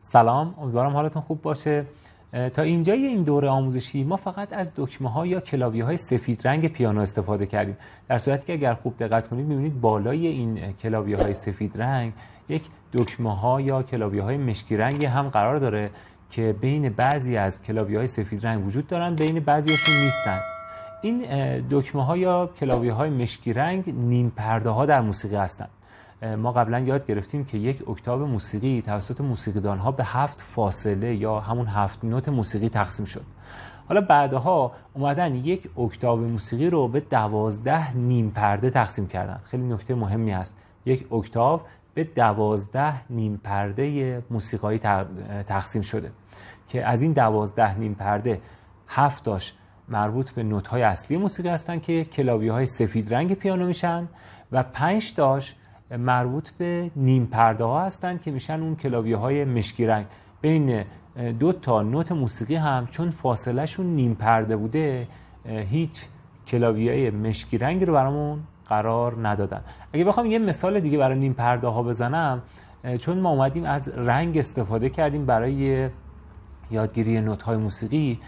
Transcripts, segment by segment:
سلام، امیدوارم حالتون خوب باشه. تا اینجای این دوره آموزشی ما فقط از دکمه‌ها یا کلاویه‌های سفید رنگ پیانو استفاده کردیم، در صورتی که اگر خوب دقت کنید می‌بینید بالای این کلاویه‌های سفید رنگ یک دکمه‌ها یا کلاویه‌های مشکی رنگی هم قرار داره که بین بعضی از کلاویه‌های سفید رنگ وجود دارن، بین بعضی‌هاشون نیستن. این دکمه‌ها یا کلاویه‌های مشکی رنگ نیم پرده‌ها در موسیقی هستند. ما قبلا یاد گرفتیم که یک اکتاو موسیقی توسط موسیقیدانها به 7 فاصله یا همون 7 نوت موسیقی تقسیم شد. حالا بعدها اومدن یک اکتاو موسیقی رو به 12 نیم پرده تقسیم کردن. خیلی نکته مهمی هست. یک اکتاو به 12 نیم پرده موسیقایی تقسیم شده که از این 12 نیم پرده 7 تاش مربوط به نوت‌های اصلی موسیقی هستن که کلاویه‌های سفید رنگ پیانو میشن و 5 تاش مربوط به نیم پرده ها هستن که میشن اون کلاویه های مشکی رنگ. بین دو تا نوت موسیقی هم چون فاصله شون نیم پرده بوده هیچ کلاویه مشکی رنگی رو برامون قرار ندادن. اگه بخوام یه مثال دیگه برای نیم پرده ها بزنم، چون ما اومدیم از رنگ استفاده کردیم برای یادگیری نوت های موسیقی،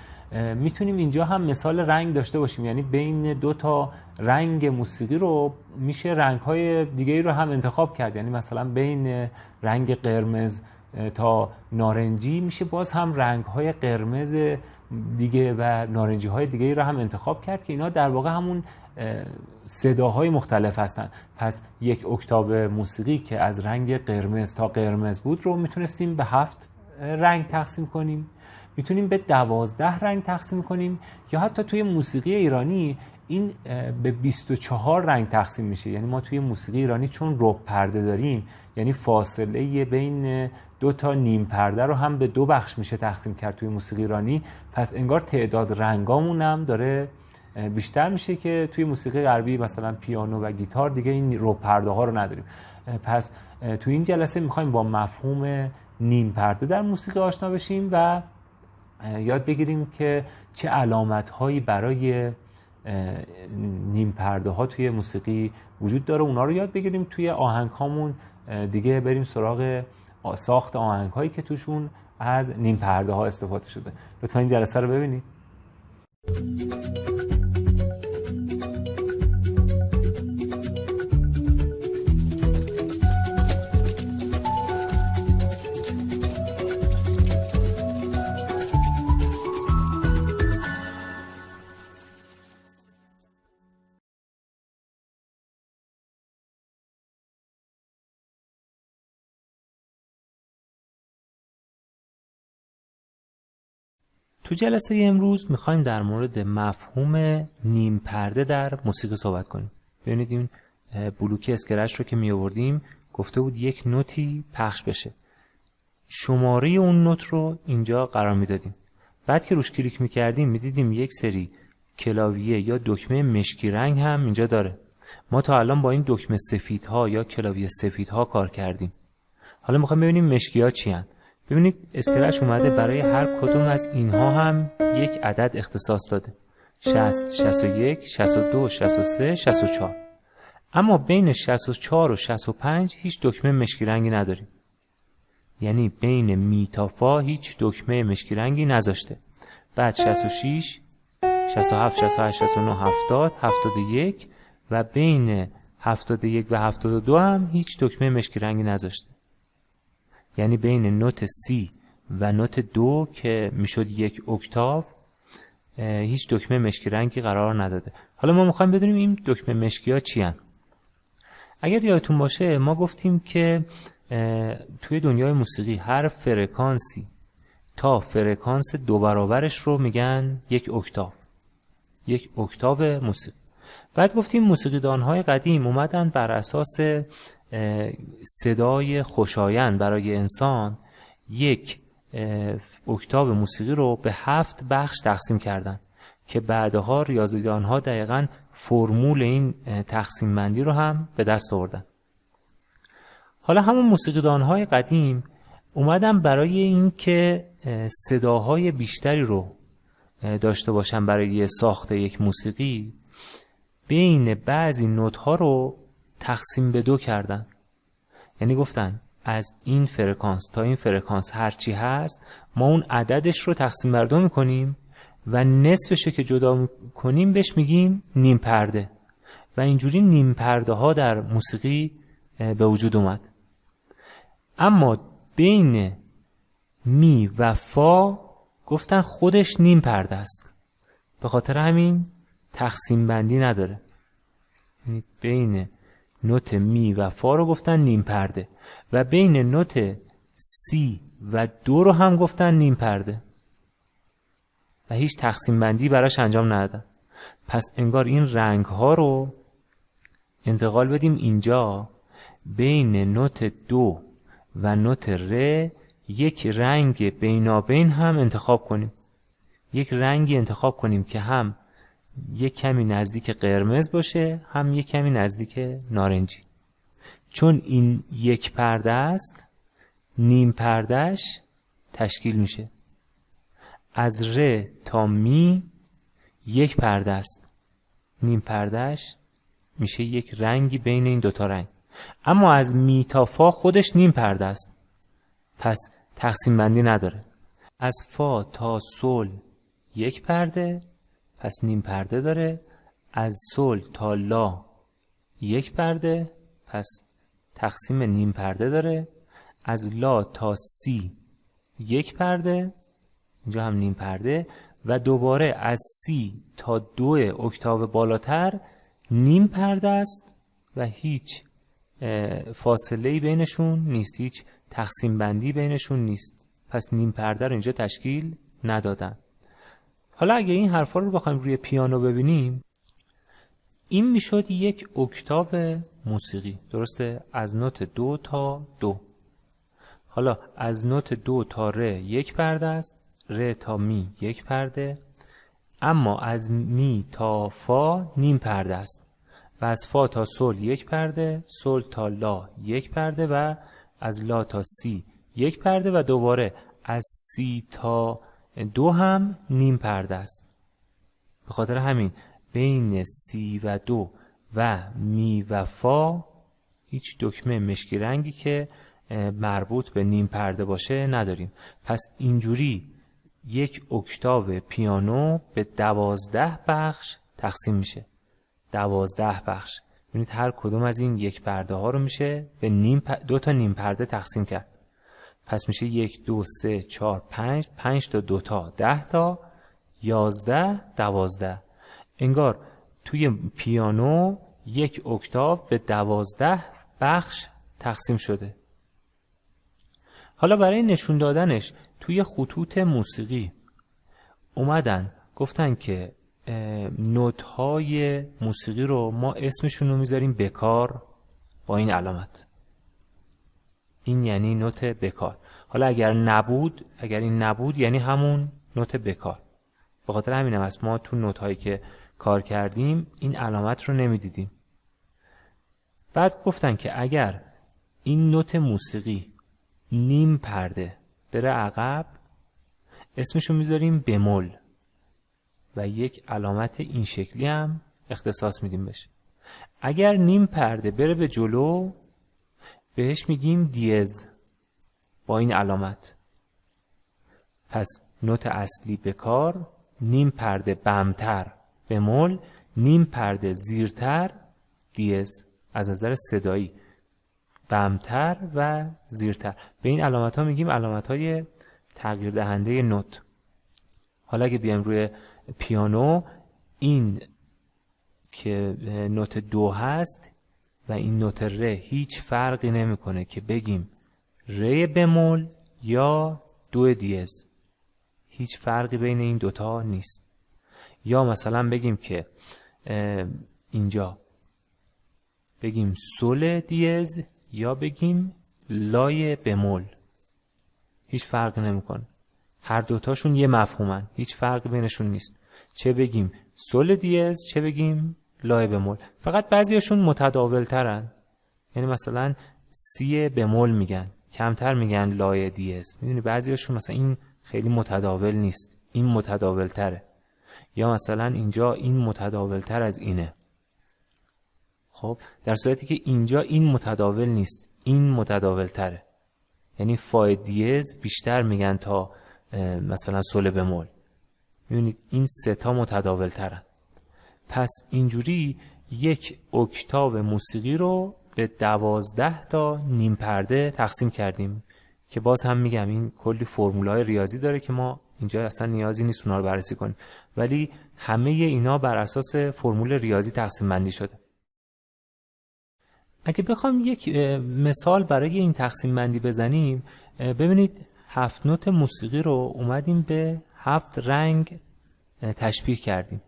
میتونیم اینجا هم مثال رنگ داشته باشیم، یعنی بین دو تا رنگ موسیقی رو میشه رنگ‌های دیگه‌ای رو هم انتخاب کرد. یعنی مثلا بین رنگ قرمز تا نارنجی میشه باز هم رنگ‌های قرمز دیگه و نارنجی‌های دیگه‌ای رو هم انتخاب کرد که اینا در واقع همون صداهای مختلف هستن. پس یک اکتاو موسیقی که از رنگ قرمز تا قرمز بود رو میتونستیم به 7 رنگ تقسیم کنیم، میتونیم به 12 رنگ تقسیم کنیم، یا حتی توی موسیقی ایرانی این به 24 رنگ تقسیم میشه. یعنی ما توی موسیقی ایرانی چون ربع پرده داریم، یعنی فاصله بین دو تا نیم پرده رو هم به 2 بخش میشه تقسیم کرد توی موسیقی ایرانی. پس انگار تعداد رنگامون هم داره بیشتر میشه که توی موسیقی غربی مثلا پیانو و گیتار دیگه این ربع پرده ها رو نداریم. پس توی این جلسه میخوایم با مفهوم نیم پرده در موسیقی آشنا بشیم و یاد بگیریم که چه علامت هایی برای نیم پرده ها توی موسیقی وجود داره. اونا رو یاد بگیریم توی آهنگ هامون دیگه بریم سراغ ساخت آهنگ هایی که توشون از نیم پرده ها استفاده شده. لطفا این جلسه رو ببینید. تو جلسه امروز میخوایم در مورد مفهوم نیم پرده در موسیقی صحبت کنیم. ببینید این بلوک اسکرچ رو که می آوردیم گفته بود یک نوتی پخش بشه، شماره اون نوت رو اینجا قرار میدادیم. بعد که روش کلیک میکردیم میدیدیم یک سری کلاویه یا دکمه مشکی رنگ هم اینجا داره. ما تا الان با این دکمه سفیدها یا کلاویه سفیدها کار کردیم. حالا میخوایم ببینیم مشکی ها چی هن. ببینید اسکرچ اومده برای هر کدوم از اینها هم یک عدد اختصاص داده: 60 61 62 63 64. اما بین 64 و 65 هیچ دکمه مشکی رنگی نداریم. یعنی بین می تا فا هیچ دکمه مشکی رنگی نذاشته. بعد 66 67 68 69 70 71 و بین 71 و 72 هم هیچ دکمه مشکی رنگی نذاشته. یعنی بین نوت سی و نوت 2 که میشد یک اکتاو هیچ دکمه مشکی رنگی قرار نداده. حالا ما میخوایم بدونیم این دکمه مشکی ها چی هن؟ اگر یادتون باشه ما گفتیم که توی دنیای موسیقی هر فرکانسی تا فرکانس 2 برابرش رو میگن یک اکتاو، یک اکتاو موسیقی. بعد گفتیم موسیقیدان‌های قدیم اومدن بر اساس صدای خوشایند برای انسان یک اکتاو موسیقی رو به 7 بخش تقسیم کردن که بعدها ریاضیدان‌ها دقیقاً فرمول این تقسیم بندی رو هم به دست آوردن. حالا همون موسیقیدان‌های قدیم اومدن برای این که صداهای بیشتری رو داشته باشن برای ساخت یک موسیقی، بین بعضی نوت‌ها رو تقسیم به 2 کردن. یعنی گفتن از این فرکانس تا این فرکانس هرچی هست ما اون عددش رو تقسیم بر 2 میکنیم و نصفش رو که جدا کنیم بهش میگیم نیم پرده و اینجوری نیم پرده ها در موسیقی به وجود اومد. اما بین می و فا گفتن خودش نیم پرده است، به خاطر همین تقسیم بندی نداره. یعنی بین نوت می و فا رو گفتن نیم پرده و بین نوت سی و دو رو هم گفتن نیم پرده و هیچ تقسیم بندی براش انجام ندادن. پس انگار این رنگ ها رو انتقال بدیم اینجا، بین نوت دو و نوت ر یک رنگ بینابین هم انتخاب کنیم، یک رنگی انتخاب کنیم که هم یک کمی نزدیک قرمز باشه هم یک کمی نزدیک نارنجی. چون این یک پرده است نیم پردهش تشکیل میشه. از ر تا می یک پرده است، نیم پردهش میشه یک رنگی بین این دوتا رنگ. اما از می تا فا خودش نیم پرده است، پس تقسیم بندی نداره. از فا تا سل یک پرده، پس نیم پرده داره. از سل تا لا یک پرده، پس تقسیم نیم پرده داره. از لا تا سی یک پرده، اینجا هم نیم پرده و دوباره از سی تا 2 اکتاو بالاتر نیم پرده است و هیچ فاصله‌ای بینشون نیست، هیچ تقسیم بندی بینشون نیست. پس نیم پرده رو اینجا تشکیل ندادن. حالا اگه این حرفا رو بخوایم روی پیانو ببینیم، این میشد یک اکتاو موسیقی، درسته؟ از نوت دو تا دو. حالا از نوت دو تا ر یک پرده است، ر تا می یک پرده، اما از می تا فا نیم پرده است و از فا تا سل یک پرده، سل تا لا یک پرده و از لا تا سی یک پرده و دوباره از سی تا 2 هم نیم پرده است. به خاطر همین بین سی و 2 و می و فا هیچ دکمه مشکی رنگی که مربوط به نیم پرده باشه نداریم. پس اینجوری یک اکتاو پیانو به 12 بخش تقسیم میشه. 12 بخش. ببینید هر کدوم از این یک پرده ها رو میشه به 2 تا نیم پرده تقسیم کرد. پس میشه 1 2 3 4 5 تا 2 تا 10 تا 11 12. انگار توی پیانو یک اکتاو به 12 بخش تقسیم شده. حالا برای نشون دادنش توی خطوط موسیقی اومدن گفتن که نوت‌های موسیقی رو ما اسمشون رو میذاریم بکار با این علامت. این یعنی نوت بکار. حالا اگر این نبود یعنی همون نوت بکار. به خاطر همین هم است ما تو نوت‌هایی که کار کردیم این علامت رو نمیدیدیم. بعد گفتن که اگر این نوت موسیقی نیم پرده بره عقب اسمشو میذاریم بمول و یک علامت این شکلی هم اختصاص میدیم بهش. اگر نیم پرده بره به جلو بهش میگیم دیز با این علامت. پس نوت اصلی بکار، نیم پرده بمتر بمول، نیم پرده زیرتر دیز. از نظر صدایی بمتر و زیرتر. به این علامت ها میگیم علامت های تغییر دهنده نوت. حالا اگه بیایم روی پیانو، این که نوت دو هست و این نوت ر هیچ فرقی نمیکنه که بگیم ر بمول یا دو دیز، هیچ فرقی بین این دوتا نیست. یا مثلا بگیم که اینجا بگیم سول دیز یا بگیم لای بمول، هیچ فرقی نمیکنه. هر دوتاشون یه مفهومن، هیچ فرقی بینشون نیست. چه بگیم سول دیز چه بگیم لای بمول. فقط بعضیاشون متداول ترن، یعنی مثلا سی بمول میگن، کمتر میگن لای دیز. میدونی بعضیاشون مثلا این خیلی متداول نیست، این متداول تره. یا مثلا اینجا این متداول تر از اینه. خب در صورتی که اینجا این متداول نیست، این متداول تره. یعنی فا دیز بیشتر میگن تا مثلا سل بمول. میبینید این سه تا متداول ترن. پس اینجوری یک اکتاو موسیقی رو به 12 تا نیم پرده تقسیم کردیم که باز هم میگم این کلی فرمولای ریاضی داره که ما اینجا اصلا نیازی نیست اونا رو بررسی کنیم، ولی همه اینا بر اساس فرمول ریاضی تقسیم بندی شده. اگه بخوام یک مثال برای این تقسیم بندی بزنیم، ببینید 7 نوت موسیقی رو اومدیم به 7 رنگ تشبیه کردیم،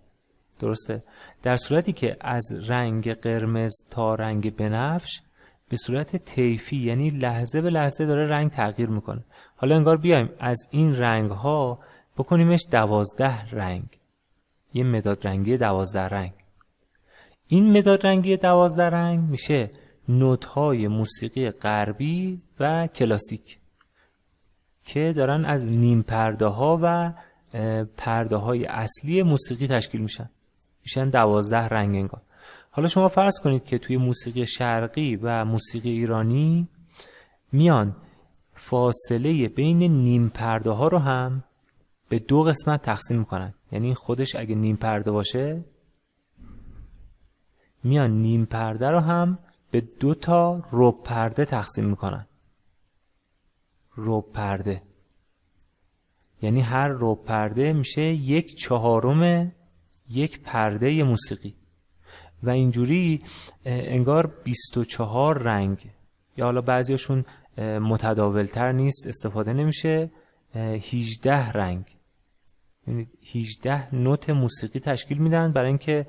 درسته؟ در صورتی که از رنگ قرمز تا رنگ بنفش به صورت طیفی، یعنی لحظه به لحظه داره رنگ تغییر میکنه. حالا انگار بیایم از این رنگ ها بکنیمش 12 رنگ، یه مداد رنگی 12 رنگ. این مداد رنگی 12 رنگ میشه نوت های موسیقی غربی و کلاسیک که دارن از نیم پرده ها و پرده های اصلی موسیقی تشکیل میشن 12 رنگ انگار. حالا شما فرض کنید که توی موسیقی شرقی و موسیقی ایرانی میان فاصله بین نیم پرده ها رو هم به 2 قسمت تقسیم میکنن. یعنی خودش اگه نیم پرده باشه میان نیم پرده رو هم به 2 تا ربع پرده تقسیم میکنن. ربع پرده یعنی هر ربع پرده میشه 1/4 یک پرده موسیقی و اینجوری انگار 24 رنگ، یا حالا بعضیاشون متداولتر نیست استفاده نمیشه، 18 رنگ، یعنی 18 نوت موسیقی تشکیل میدن برای اینکه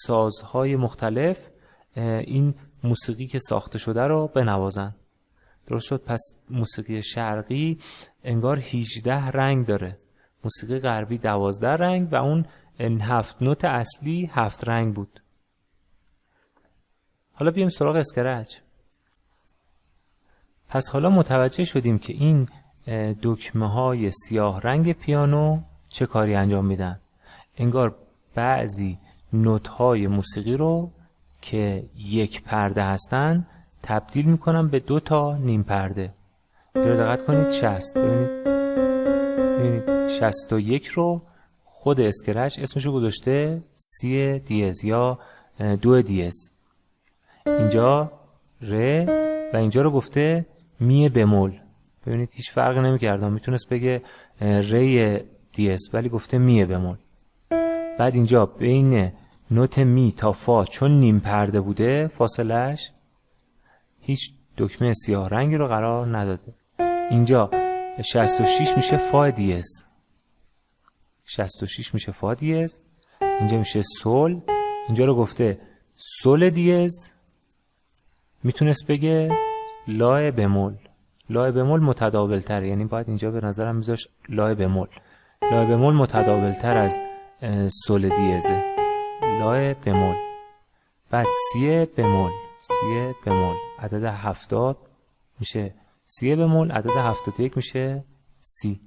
سازهای مختلف این موسیقی که ساخته شده رو بنوازن. درست شد؟ پس موسیقی شرقی انگار 18 رنگ داره، موسیقی غربی 12 رنگ و اون 7 نوت اصلی 7 رنگ بود. حالا بیایم سراغ اسکرچ. پس حالا متوجه شدیم که این دکمه های سیاه رنگ پیانو چه کاری انجام میدن. انگار بعضی نوت های موسیقی رو که یک پرده هستن تبدیل میکنن به 2 تا نیم پرده. بیاید دقت کنید 60. ببینید 61 رو خود اسکرچ اسمشو گذاشته سی دیز یا دو دیز. اینجا ر و اینجا رو گفته می بمول. ببینید هیچ فرقی نمی‌کرد، میتونست بگه ری دیز ولی گفته می بمول. بعد اینجا بین نوت می تا فا چون نیم پرده بوده فاصلهش هیچ دکمه سیاه رنگی رو قرار نداده. اینجا 66 میشه فا دیز، 66 میشه فا دیز، اینجا میشه سول، اینجا رو گفته سول دیز، میتونست بگه لا بمول. لا بمول متداول تره، یعنی باید اینجا به نظرم میذاش لا بمول. لا بمول متداول تر از سول دیزه. لا بمول، بعد سی بمول، سی بمول عدد 70 میشه سی بمول، عدد 71 میشه سی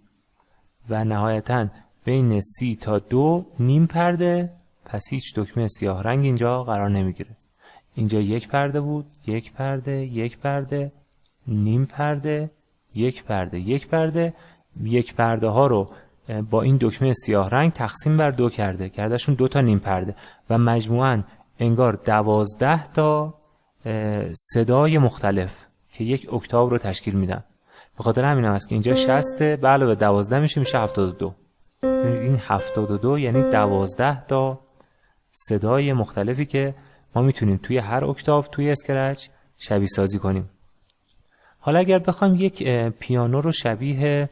و نهایتاً بین سی تا 2 نیم پرده. پس هیچ دکمه سیاه رنگ اینجا قرار نمیگیره. اینجا یک پرده بود، یک پرده، یک پرده، نیم پرده، یک پرده، یک پرده. یک پرده ها رو با این دکمه سیاه رنگ تقسیم بر 2 کردهشون 2 تا نیم پرده و مجموعاً انگار 12 تا صدای مختلف که یک اکتاو رو تشکیل میدن. به خاطر همین هم است که اینجا 60 به علاوه 12 میشه 72. این 72 یعنی 12 تا صدای مختلفی که ما میتونیم توی هر اکتاو توی اسکرچ شبیه سازی کنیم. حالا اگر بخوایم یک پیانو رو شبیه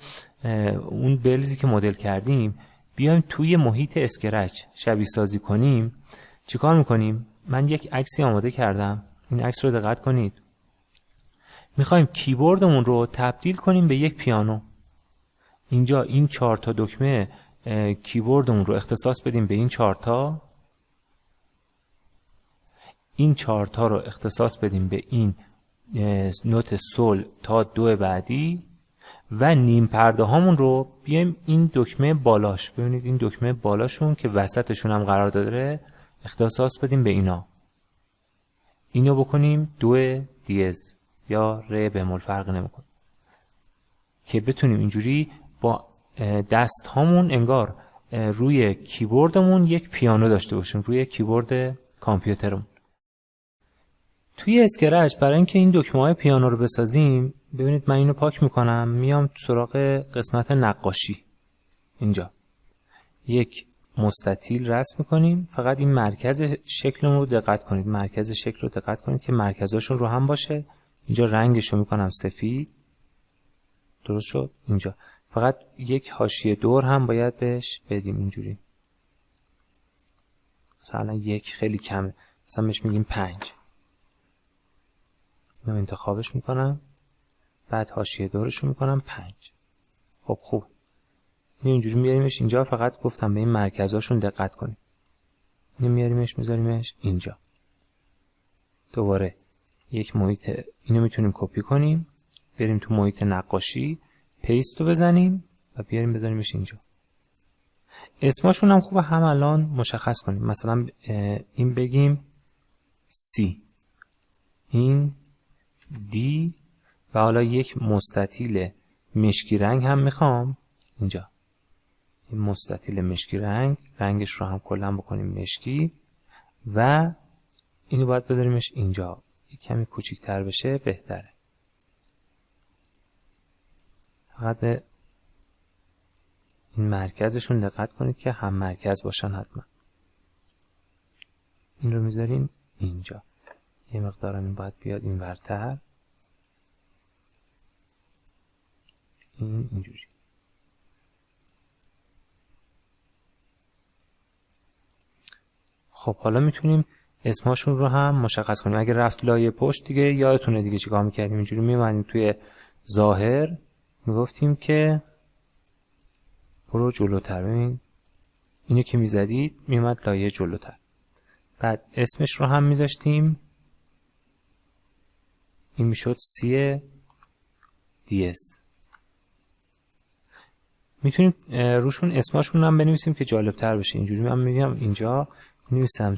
اون بلزی که مدل کردیم بیایم توی محیط اسکرچ شبیه سازی کنیم، چیکار میکنیم؟ من یک عکسی آماده کردم، این عکس رو دقت کنید. میخوایم کیبوردمون رو تبدیل کنیم به یک پیانو. اینجا این 4 تا دکمه کیبوردمون رو اختصاص بدیم به این 4 تا، این 4 تا رو اختصاص بدیم به این نوت سول تا 2 بعدی و نیم پرده هامون رو بیایم این دکمه بالاش، ببینید این دکمه بالاشون که وسطشون هم قرار داره اختصاص بدیم به اینا. اینو بکنیم 2 دیز یا ر بمول، فرق نمیکنه. که بتونیم اینجوری با دست هامون انگار روی کیبوردمون یک پیانو داشته باشیم، روی کیبورد کامپیوترمون. توی اسکرچ برای اینکه این دکمه‌های پیانو رو بسازیم، ببینید من اینو پاک میکنم، میام سراغ قسمت نقاشی. اینجا یک مستطیل رسم میکنیم. فقط این مرکز شکل رو دقت کنید، مرکز شکل رو دقت کنید که مرکزاشون رو هم باشه. اینجا رنگش رو میکنم سفید. درست شد؟ اینجا فقط یک حاشیه دور هم باید بهش بدیم اینجوری. مثلا یک خیلی کمه، مثلا بهش میگیم 5. اینو انتخابش میکنم، بعد حاشیه دورش رو میکنم 5. خب خوب، اینو اینجوری میاریمش اینجا. فقط گفتم به این مرکزاشون دقت کنید. اینو میاریمش میذاریمش اینجا. دوباره یک محیط، اینو میتونیم کپی کنیم، بریم تو محیط نقاشی، پیست رو بزنیم و بیاریم بذاریمش اینجا. اسماشون هم خوبه هم الان مشخص کنیم. مثلا این بگیم C، این D، و حالا یک مستطیل مشکی رنگ هم میخوام اینجا. این مستطیل مشکی رنگ، رنگش رو هم کلا بکنیم مشکی و اینو باید بذاریمش اینجا. یک کمی کوچیک‌تر بشه بهتره. فقط به این مرکزشون دقت کنید که هم مرکز باشن حتما. این رو میذاریم اینجا. یه مقدار این باید بیاد این ورتر. این اینجوری. خب حالا میتونیم اسمشون رو هم مشخص کنیم. اگه رفت لایه پشت دیگه یادتونه دیگه چیکار میکردیم. اینجوری میمونیم توی ظاهر، میگفتیم که برو جلوتر. ببین اینو که میزدید میومد لایه جلوتر. بعد اسمش رو هم میذاشتیم، این میشد CDS. میتونیم روشون اسمشون هم بنویسیم که جالب تر بشه. اینجوری من میگم اینجا می‌نویسم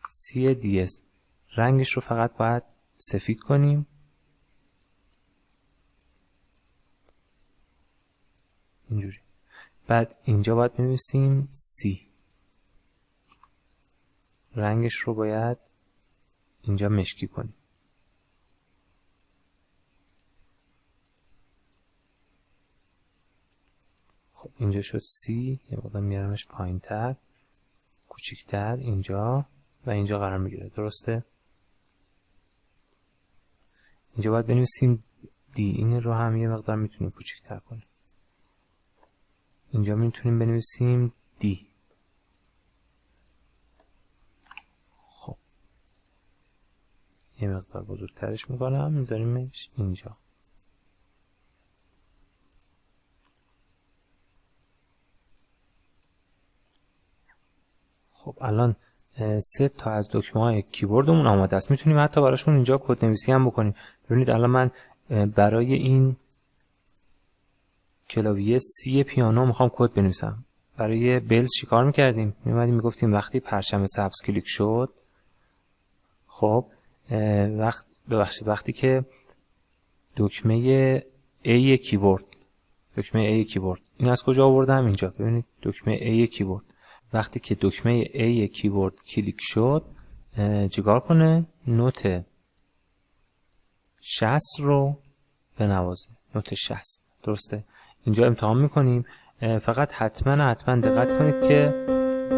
CDS. رنگش رو فقط باید سفید کنیم. اینجوری. بعد اینجا باید بنویسیم C. رنگش رو باید اینجا مشکی کنیم. خب اینجا شد C. یه مقدار میارمش پایین تر، کوچیکتر اینجا و اینجا قرار میگیره. درسته؟ اینجا باید بنویسیم D. این رو هم یه مقدار میتونیم کوچیکتر کنیم. اینجا میتونیم بنویسیم D. خب یه مقدار بزرگترش میکنم، میذاریمش اینجا. خب الان 3 تا از دکمه‌های کیبوردمون آماده است. میتونیم حتی براشون اینجا کد نویسی هم بکنیم. ببینید الان من برای این کلاویه C پیانو میخوام کد بنویسم. برای بلز چیکار میکردیم؟ میگفتیم وقتی پرچم سبز کلیک شد، خب وقتی که دکمه A کیبورد، این از کجا آوردم؟ اینجا. ببینید دکمه A کیبورد، وقتی که دکمه A کیبورد کلیک شد چیکار کنه؟ نوت 60 رو بنوازه. نوت 60. درسته؟ اینجا امتحان میکنیم. فقط حتما دقت کنید که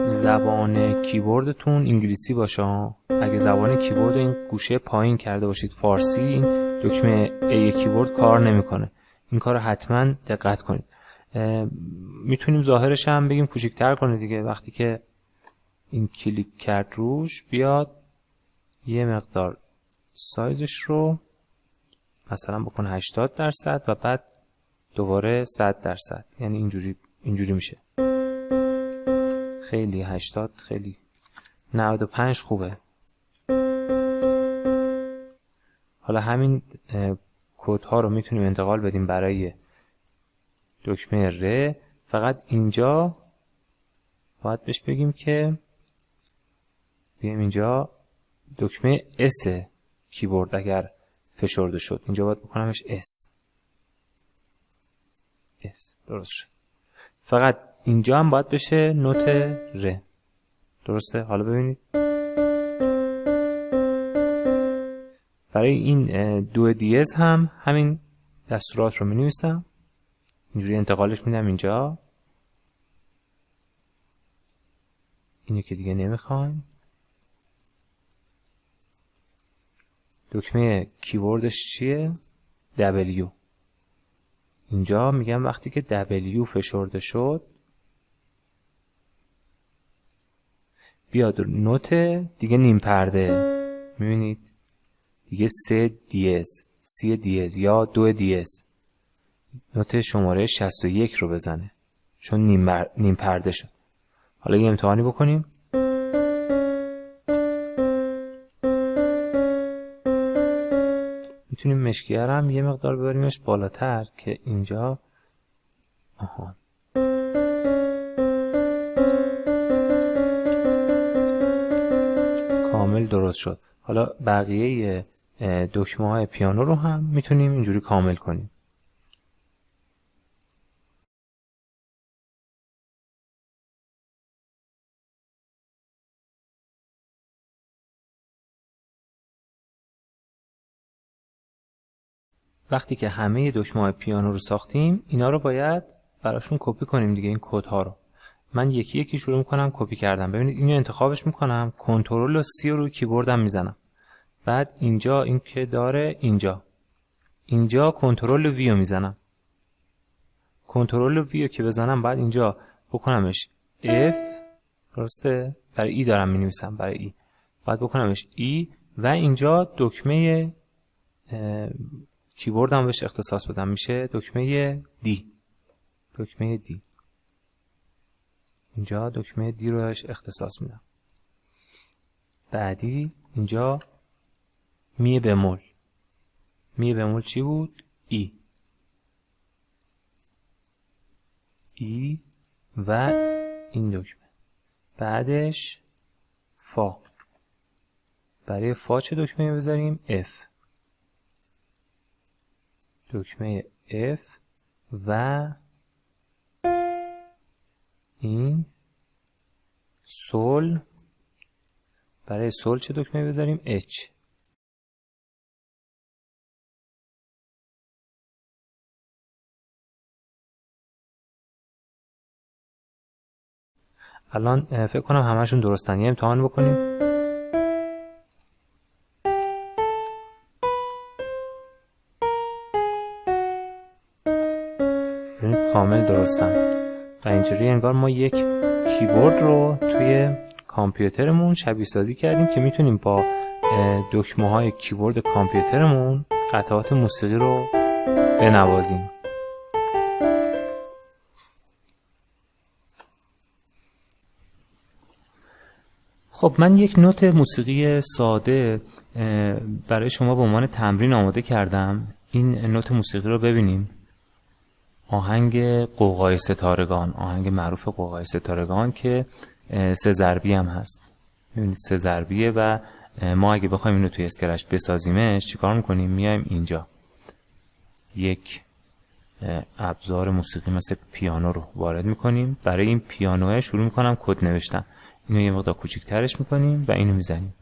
زبان کیبوردتون انگلیسی باشه. اگه زبان کیبورد این گوشه پایین کرده باشید فارسی، این دکمه A کیبورد کار نمیکنه. این کار حتما دقت کنید. میتونیم ظاهرش هم بگیم کوچیک‌تر کنه دیگه. وقتی که این کلیک کرد روش، بیاد یه مقدار سایزش رو مثلا بکن 80% و بعد دوباره 100%. یعنی اینجوری میشه. خیلی 80 خیلی 95 خوبه. حالا همین کدها رو میتونیم انتقال بدیم برای دکمه ر. فقط اینجا باید بهش بگیم که بیایم اینجا دکمه S کیبورد اگر فشرده شد، اینجا باید بکنمش S. اس. درست شد. فقط اینجا هم باید بشه نوت ر. درسته؟ حالا ببینید برای این دو دیز هم همین دستورات رو می نویسم، اینجوری انتقالش میدم اینجا. اینو که دیگه نمیخوایم. دکمه کیبوردش چیه؟ W. اینجا میگم وقتی که W فشرده شد بیاد نوت دیگه نیم پرده. میبینید دیگه سی دیز یا دو دیز نوت شماره 61 رو بزنه چون نیم پرده شد. حالا یه امتحانی بکنیم. میتونیم مشکیه رو هم یه مقدار ببریمش بالاتر که اینجا کامل درست شد. حالا بقیه دکمه های پیانو رو هم میتونیم اینجوری کامل کنیم. وقتی که همه دکمه‌های پیانو رو ساختیم اینا رو باید براشون کپی کنیم دیگه، این کدها رو. من یکی یکی شروع میکنم کپی کردم. ببینید اینو انتخابش میکنم، کنترل و سی رو روی کیبوردم میزنم. بعد اینجا این که داره اینجا کنترل و وی رو میزنم. کنترل و وی رو که بزنم بعد اینجا بکنمش F. درسته؟ برای ای دارم مینویسم، برای ای. بعد بکنمش ای و اینجا دکمه کیبوردم بهش اختصاص بدم، میشه دکمه دی. دکمه دی. اینجا دکمه دی رو بهش اختصاص میدم. بعدی اینجا می بمول. می بمول چی بود؟ ای. ای و این دکمه. بعدش فا. برای فا چه دکمه بذاریم؟ F. دکمه F و این سول. برای سول چه دکمه بذاریم؟ H. الان فکر کنم همشون درستن. یه امتحان بکنیم. ببینید کامل درستن. و اینجوری انگار ما یک کیبورد رو توی کامپیوترمون شبیه سازی کردیم که میتونیم با دکمه های کیبورد کامپیوترمون قطعات موسیقی رو بنوازیم. خب من یک نوت موسیقی ساده برای شما به عنوان تمرین آماده کردم. این نوت موسیقی رو ببینیم. آهنگ غوغای ستارگان، آهنگ معروف غوغای ستارگان که سه ضربی هم هست. میبینید سه ضربیه و ما اگه بخوایم اینو توی اسکرچ بسازیمش چیکار میکنیم؟ میایم اینجا یک ابزار موسیقی مثل پیانو رو وارد میکنیم. برای این پیانوه شروع میکنم کد نوشتن. اینو یه مقدار کوچیک‌ترش میکنیم و اینو میزنیم،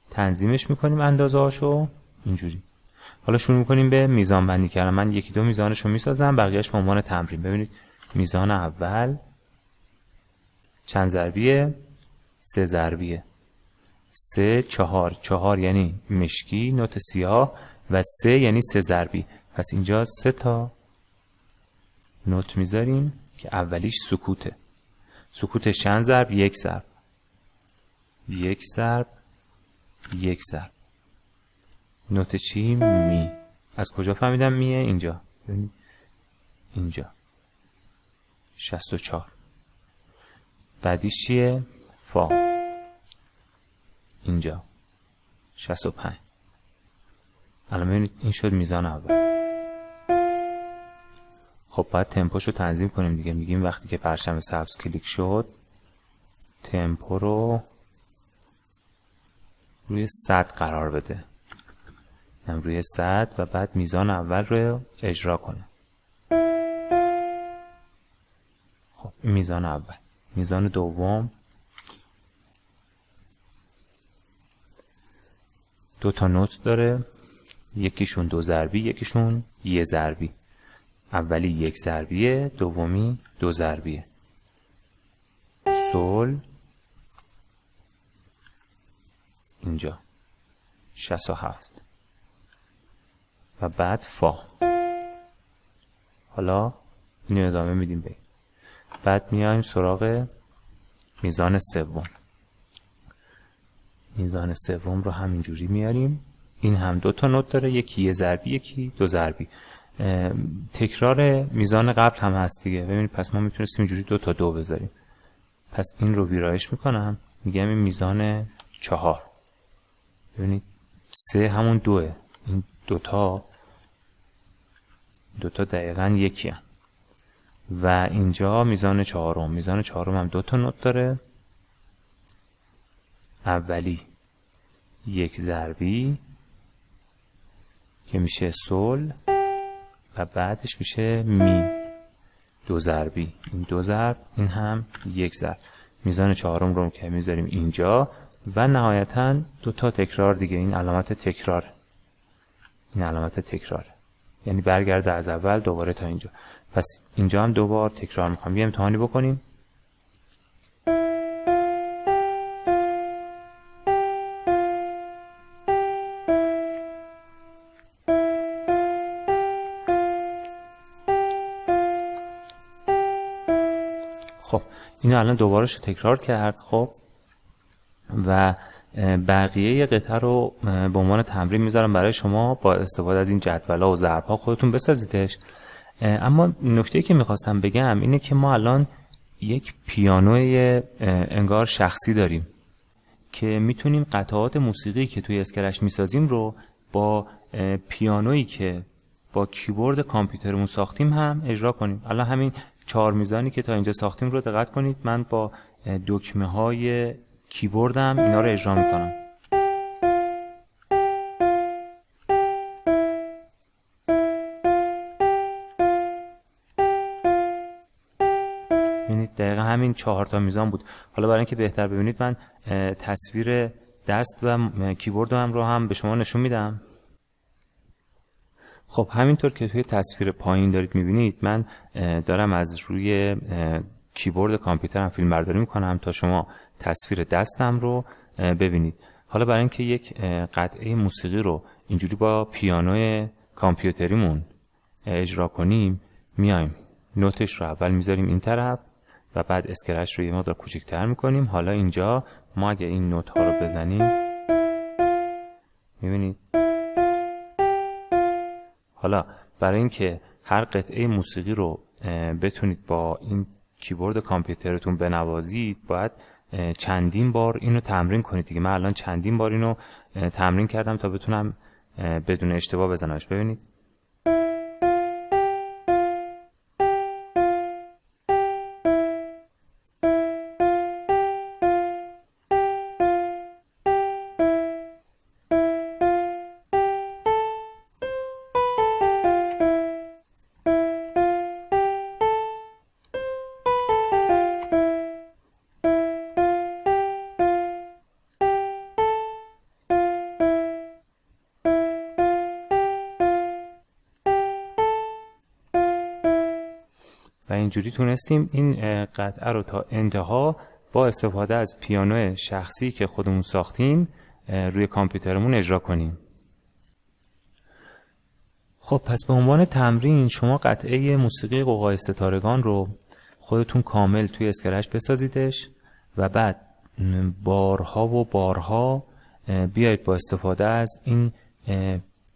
تنظیمش میکنیم اندازه‌هاشو اینجوری. حالا شروع میکنیم به میزان بندی کردن. من یکی دو میزانشو میسازم، بقیه‌اش به عنوان تمرین. ببینید میزان اول چند ضربیه؟ سه ضربیه. 3 4 4 یعنی مشکی نوت سیاه و 3 یعنی سه ضربی. پس اینجا 3 تا نوت میذاریم که اولیش سکوته. سکوتش چند ضرب؟ یک ضرب. یک ضرب. یک ضرب. نوت چی؟ می. از کجا فهمیدم میه؟ اینجا. اینجا 64. بعدیش چیه؟ فا. اینجا 65. الان ببینید این شد میزان اول. خب باید تمپوشو تنظیم کنیم دیگه. میگیم وقتی که پرچم سبز کلیک شد تمپو رو روی 100 قرار بده. روی 100 و بعد میزان اول رو اجرا کنه. میزان اول. میزان دوم 2 تا نوت داره، یکیشون 2 ضربی، یکیشون 1 ضربی. اولی 1 ضربیه، دومی 2 ضربیه. سول اینجا 67 و بعد فا. حالا اینو ادامه میدیم به بعد میایم سراغ میزان سوم. میزان سوم رو همینجوری میاریم. این هم 2 تا نوت داره، یکی 1 ضربی، یکی 2 ضربی. تکرار میزان قبل هم هست دیگه. ببینید پس ما میتونستیم اینجوری 2 تا 2 بذاریم. پس این رو ویرایش میکنم، میگم این میزان 4. ببینید 3 همون 2، این 2 تا دقیقاً یکی هم. و اینجا میزان 4. میزان 4 هم 2 تا نوت داره. اولی 1 ضربی که میشه سول و بعدش میشه می. 2 ضربی، این 2 ضرب، این هم 1 ضرب. میزان 4 رو که میذاریم اینجا و نهایتاً 2 تا تکرار دیگه. این علامت تکرار، این علامت تکرار، یعنی برگرده از اول دوباره تا اینجا. پس اینجا هم 2 بار تکرار میخوام. یه امتحانی بکنیم. خب اینو الان دوبارش رو تکرار کرد. خب و بقیه قطعه رو به عنوان تمرین میذارم برای شما، با استفاده از این جدول‌ها و ضرب‌ها خودتون بسازیدش. اما نکته‌ای که میخواستم بگم اینه که ما الان یک پیانوی انگار شخصی داریم که میتونیم قطعات موسیقی که توی اسکرچ میسازیم رو با پیانویی که با کیبورد کامپیوترمون ساختیم هم اجرا کنیم. الان همین 4 میزانی که تا اینجا ساختیم رو دقت کنید، من با دکمه‌های کیبوردم اینا رو اجرا میکنم. ببینید دقیقا همین 4 تا میزان بود. حالا برای اینکه بهتر ببینید من تصویر دست و کیبورد رو هم به شما نشون میدم. خب همینطور که توی تصویر پایین دارید میبینید، من دارم از روی کیبورد کامپیوترم فیلم برداری میکنم تا شما تصویر دستم رو ببینید. حالا برای اینکه یک قطعه موسیقی رو اینجوری با پیانو کامپیوتریمون اجرا کنیم، میایم نوتش رو اول میذاریم این طرف و بعد اسکرچ رو یه مقدار کوچیک‌تر میکنیم. حالا اینجا ما اگه این نوت ها رو بزنیم میبینید. حالا برای اینکه هر قطعه موسیقی رو بتونید با این کیبورد کامپیوترتون بنوازید، باید چندین بار اینو تمرین کنید دیگه. من الان چندین بار اینو تمرین کردم تا بتونم بدون اشتباه بزنمش. ببینید و اینجوری تونستیم این قطعه رو تا انتها با استفاده از پیانو شخصی که خودمون ساختیم روی کامپیوترمون اجرا کنیم. خب پس به عنوان تمرین شما قطعه موسیقی قوقای ستارگان رو خودتون کامل توی اسکرچ بسازیدش و بعد بارها و بارها بیایید با استفاده از این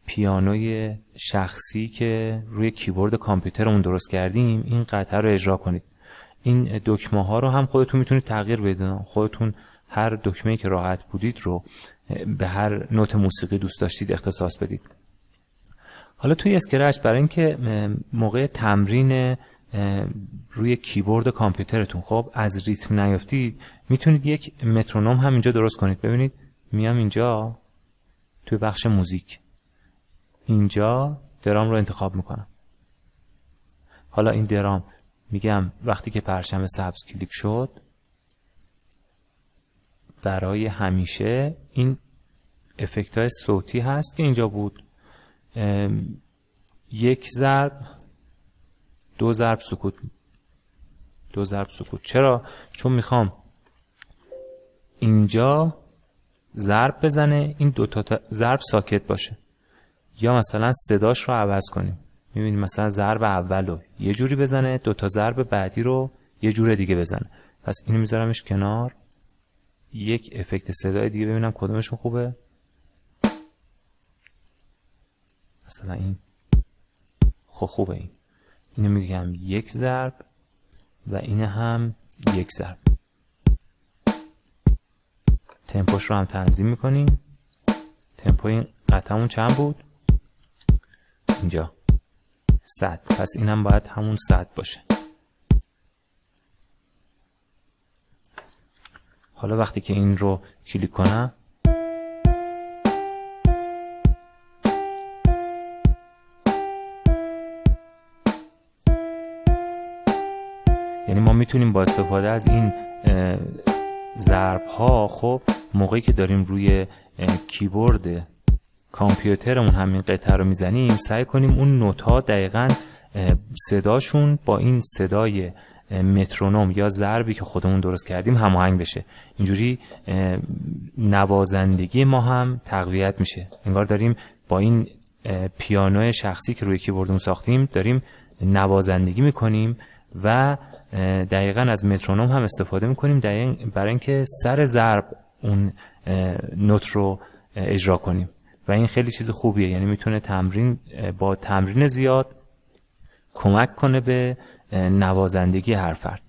پیانوی شخصی که روی کیبورد کامپیوترمون درست کردیم این قطعه رو اجرا کنید. این دکمه ها رو هم خودتون میتونید تغییر بدید. خودتون هر دکمه‌ای که راحت بودید رو به هر نوت موسیقی دوست داشتید اختصاص بدید. حالا توی اسکرچ برای اینکه موقع تمرین روی کیبورد کامپیوترتون خب از ریتم نیافتید، میتونید یک مترونوم هم اینجا درست کنید. ببینید میام اینجا توی بخش موزیک، اینجا درام رو انتخاب میکنم. حالا این درام میگم وقتی که پرچم سبز کلیک شد برای همیشه این افکت های صوتی هست که اینجا بود، 1 ضرب 2 ضرب سکوت، 2 ضرب سکوت. چرا؟ چون میخوام اینجا ضرب بزنه، این 2 تا ضرب ساکت باشه، یا مثلا صداش رو عوض کنیم. میبینیم مثلا ضرب اول رو یه جوری بزنه، 2 تا ضرب بعدی رو یه جور دیگه بزنه. پس اینو میذارمش کنار، یک افکت صدای دیگه ببینم کدومشون خوبه. مثلا این خوبه، اینو میگم 1 ضرب و این هم 1 ضرب. تمپوش رو هم تنظیم میکنیم. تمپو این قطعمون چند بود؟ اینجا 100. پس این هم باید همون 100 باشه. حالا وقتی که این رو کلیک کنم یعنی ما میتونیم با استفاده از این ضرب ها، خب موقعی که داریم روی کیبورد کامپیوترمون همین قطعه رو میزنیم سعی کنیم اون نوت ها دقیقاً صداشون با این صدای مترونوم یا ضربی که خودمون درست کردیم هماهنگ بشه. اینجوری نوازندگی ما هم تقویت میشه. انگار داریم با این پیانو شخصی که روی کیبوردمون ساختیم داریم نوازندگی میکنیم و دقیقاً از مترونوم هم استفاده میکنیم برای اینکه سر ضرب اون نوت رو اجرا کنیم و این خیلی چیز خوبیه. یعنی میتونه با تمرین زیاد کمک کنه به نوازندگی هر فرد.